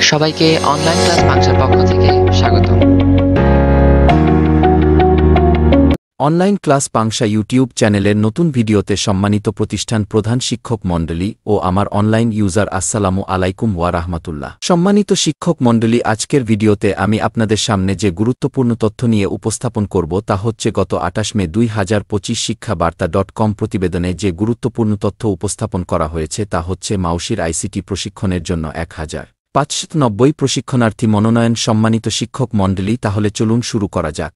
সবাইকে online class বাংশার পক্ষ থেকে স্বাগতম। অনলাইন ক্লাস পাংশা ইউটিউব চ্যানেলের নতুন ভিডিওতে সম্মানিত প্রতিষ্ঠান প্রধান শিক্ষক মণ্ডলী ও আমার অনলাইন ইউজার আসসালামু আলাইকুম ওয়া রাহমাতুল্লাহ। সম্মানিত শিক্ষক মণ্ডলী, আজকের ভিডিওতে আমি আপনাদের সামনে যে গুরুত্বপূর্ণ তথ্য নিয়ে উপস্থাপন করব তা হচ্ছে গত ২৮ মে ২০২৫ শিক্ষাবার্তা.com প্রতিবেদনে যে গুরুত্বপূর্ণ তথ্য উপস্থাপন করা হয়েছে তা হচ্ছে মাউশির আইসিটি প্রশিক্ষণের জন্য ১,৫৯০ প্রশিক্ষণার্থী মনোনয়ন। সম্মানিত শিক্ষক মণ্ডলী, তাহলে চলুন শুরু করা যাক।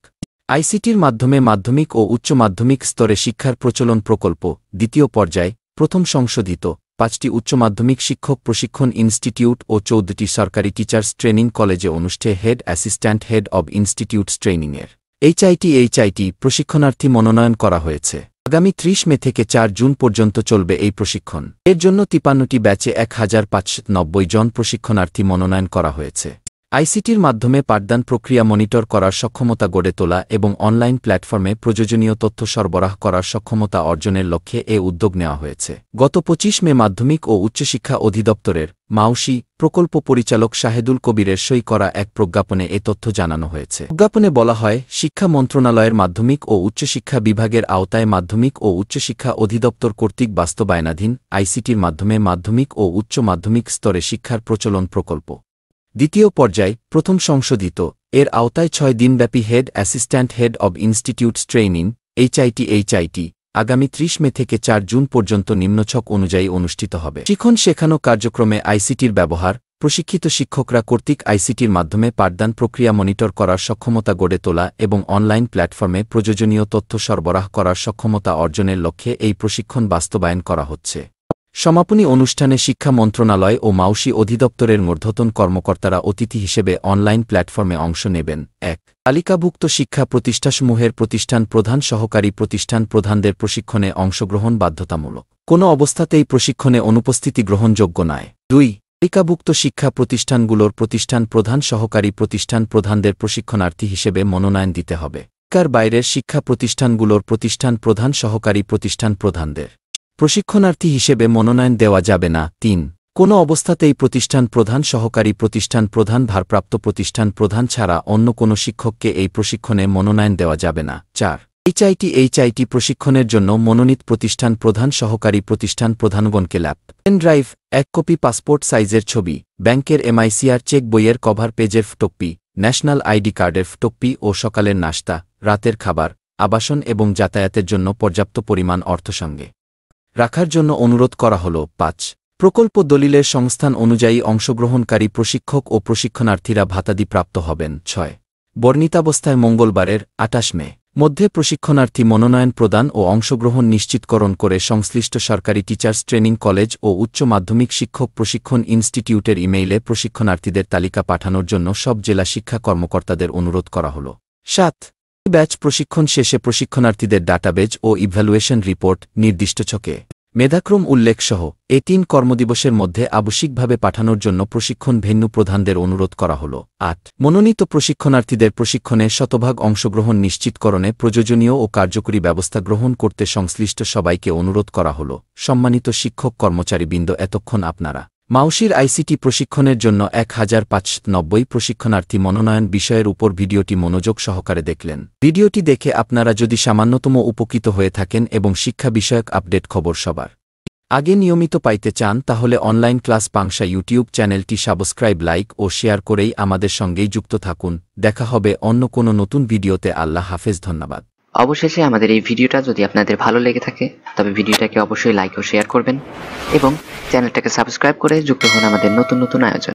আইসিটির মাধ্যমে মাধ্যমিক ও উচ্চ মাধ্যমিক স্তরে শিক্ষার প্রচলন প্রকল্প দ্বিতীয় পর্যায়, প্রথম সংশোধিত ৫টি উচ্চ মাধ্যমিক শিক্ষক প্রশিক্ষণ ইনস্টিটিউট ও ১৪টি সরকারি টিচার্স ট্রেনিং কলেজে অনুষ্ঠেয় head assistant head of institutes ট্রেনিংয়ের এইচআইটি প্রশিক্ষণার্থী মনোনয়ন করা হয়েছে। আগামী ৩০ মে থেকে ৪ জুন পর্যন্ত চলবে এই প্রশিক্ষণ। এর জন্য ৫৩টি ব্যাচে ১,৫৯০ জন প্রশিক্ষণার্থী মনোনয়ন করা হয়েছে। আইসিটির মাধ্যমে পাঠদান প্রক্রিয়া মনিটর করার সক্ষমতা গড়ে তোলা এবং অনলাইন প্ল্যাটফর্মে প্রয়োজনীয় তথ্য সরবরাহ করার সক্ষমতা অর্জনের লক্ষ্যে এ উদ্যোগ নেওয়া হয়েছে। গত ২৫ মে মাধ্যমিক ও উচ্চশিক্ষা অধিদপ্তরের মাউশি প্রকল্প পরিচালক শাহেদুল কবিরের সই করা এক প্রজ্ঞাপনে এ তথ্য জানানো হয়েছে। প্রজ্ঞাপনে বলা হয়, শিক্ষা মন্ত্রণালয়ের মাধ্যমিক ও উচ্চশিক্ষা বিভাগের আওতায় মাধ্যমিক ও উচ্চশিক্ষা অধিদপ্তর কর্তৃক বাস্তবায়নাধীন আইসিটির মাধ্যমে মাধ্যমিক ও উচ্চ মাধ্যমিক স্তরে শিক্ষার প্রচলন প্রকল্প দ্বিতীয় পর্যায়, প্রথম সংশোধিত এর আওতায় ৬ দিনব্যাপী head assistant head of institutes training HIT আগামী ৩০ মে থেকে ৪ জুন পর্যন্ত নিম্নছক অনুযায়ী অনুষ্ঠিত হবে। শিক্ষণ শেখানো কার্যক্রমে আইসিটির ব্যবহার, প্রশিক্ষিত শিক্ষকরা কর্তৃক আইসিটির মাধ্যমে পাঠদান প্রক্রিয়া মনিটর করার সক্ষমতা গড়ে তোলা এবং অনলাইন প্ল্যাটফর্মে প্রয়োজনীয় তথ্য সরবরাহ করার সক্ষমতা অর্জনের লক্ষ্যে এই প্রশিক্ষণ বাস্তবায়ন করা হচ্ছে। সমাপনী অনুষ্ঠানে শিক্ষা মন্ত্রণালয় ও মাউশি অধিদপ্তরের ঊর্ধ্বতন কর্মকর্তারা অতিথি হিসেবে অনলাইন প্ল্যাটফর্মে অংশ নেবেন। তালিকাভুক্ত শিক্ষা প্রতিষ্ঠানসমূহের প্রতিষ্ঠান প্রধান সহকারী প্রতিষ্ঠান প্রধানদের প্রশিক্ষণে অংশগ্রহণ বাধ্যতামূলক। কোনো অবস্থাতেই প্রশিক্ষণে অনুপস্থিতি গ্রহণযোগ্য নয়। ২ তালিকাভুক্ত শিক্ষা প্রতিষ্ঠানগুলোর প্রতিষ্ঠান প্রধান সহকারী প্রতিষ্ঠান প্রধানদের প্রশিক্ষণার্থী হিসেবে মনোনয়ন দিতে হবে। তার বাইরের শিক্ষা প্রতিষ্ঠানগুলোর প্রতিষ্ঠান প্রধান সহকারী প্রতিষ্ঠান প্রধানদের প্রশিক্ষণার্থী হিসেবে মনোনয়ন দেওয়া যাবে না। ৩ কোনো অবস্থাতেই প্রতিষ্ঠান প্রধান সহকারী প্রতিষ্ঠান প্রধান ভারপ্রাপ্ত প্রতিষ্ঠান প্রধান ছাড়া অন্য কোনো শিক্ষককে এই প্রশিক্ষণে মনোনয়ন দেওয়া যাবে না। ৪ এইচআইটি প্রশিক্ষণের জন্য মনোনীত প্রতিষ্ঠান প্রধান সহকারী প্রতিষ্ঠান প্রধানগণকে পেন ড্রাইভ, ১ কপি পাসপোর্ট সাইজের ছবি, ব্যাংকের এমআইসিআর চেক বইয়ের কভার পেজের ফটোকপি, ন্যাশনাল আইডি কার্ডের ফটোকপি ও সকালের নাশতা, রাতের খাবার, আবাসন এবং যাতায়াতের জন্য পর্যাপ্ত পরিমাণ অর্থ সঙ্গে রাখার জন্য অনুরোধ করা হল। ৫ প্রকল্প দলিলের সংস্থান অনুযায়ী অংশগ্রহণকারী প্রশিক্ষক ও প্রশিক্ষণার্থীরা ভাতাদি প্রাপ্ত হবেন। ৬ বর্ণিতাবস্থায় মঙ্গলবারের ২৮ মে মধ্যে প্রশিক্ষণার্থী মনোনয়ন প্রদান ও অংশগ্রহণ নিশ্চিতকরণ করে সংশ্লিষ্ট সরকারি টিচার্স ট্রেনিং কলেজ ও উচ্চ মাধ্যমিক শিক্ষক প্রশিক্ষণ ইনস্টিটিউটের ইমেইলে প্রশিক্ষণার্থীদের তালিকা পাঠানোর জন্য সব জেলা শিক্ষা কর্মকর্তাদের অনুরোধ করা হল। ৭ ব্যাচ প্রশিক্ষণ শেষে প্রশিক্ষণার্থীদের ডাটাবেজ ও ইভ্যালুয়েশন রিপোর্ট নির্দিষ্ট ছকে মেধাক্রম উল্লেখসহ ৩ কর্মদিবসের মধ্যে আবশ্যিকভাবে পাঠানোর জন্য প্রশিক্ষণ ভেন্যু প্রধানদের অনুরোধ করা হল। ৮ মনোনীত প্রশিক্ষণার্থীদের প্রশিক্ষণে শতভাগ অংশগ্রহণ নিশ্চিতকরণে প্রয়োজনীয় ও কার্যকরী ব্যবস্থা গ্রহণ করতে সংশ্লিষ্ট সবাইকে অনুরোধ করা হল। সম্মানিত শিক্ষক কর্মচারীবৃন্দ, এতক্ষণ আপনারা মাউশির আইসিটি প্রশিক্ষণের জন্য ১,৫৯০ প্রশিক্ষণার্থী মনোনয়ন বিষয়ের উপর ভিডিওটি মনোযোগ সহকারে দেখলেন। ভিডিওটি দেখে আপনারা যদি সামান্যতম উপকৃত হয়ে থাকেন এবং শিক্ষা বিষয়ক আপডেট খবর সবার আগে নিয়মিত পাইতে চান, তাহলে অনলাইন ক্লাস পাংশা ইউটিউব চ্যানেলটি সাবস্ক্রাইব, লাইক ও শেয়ার করেই আমাদের সঙ্গেই যুক্ত থাকুন। দেখা হবে অন্য কোনো নতুন ভিডিওতে। আল্লাহ হাফেজ। ধন্যবাদ। অবশেষে আমাদের এই ভিডিওটা যদি আপনাদের ভালো লেগে থাকে তবে ভিডিওটাকে অবশ্যই লাইক ও শেয়ার করবেন এবং চ্যানেলটাকে সাবস্ক্রাইব করে যুক্ত হন আমাদের নতুন নতুন আয়োজন।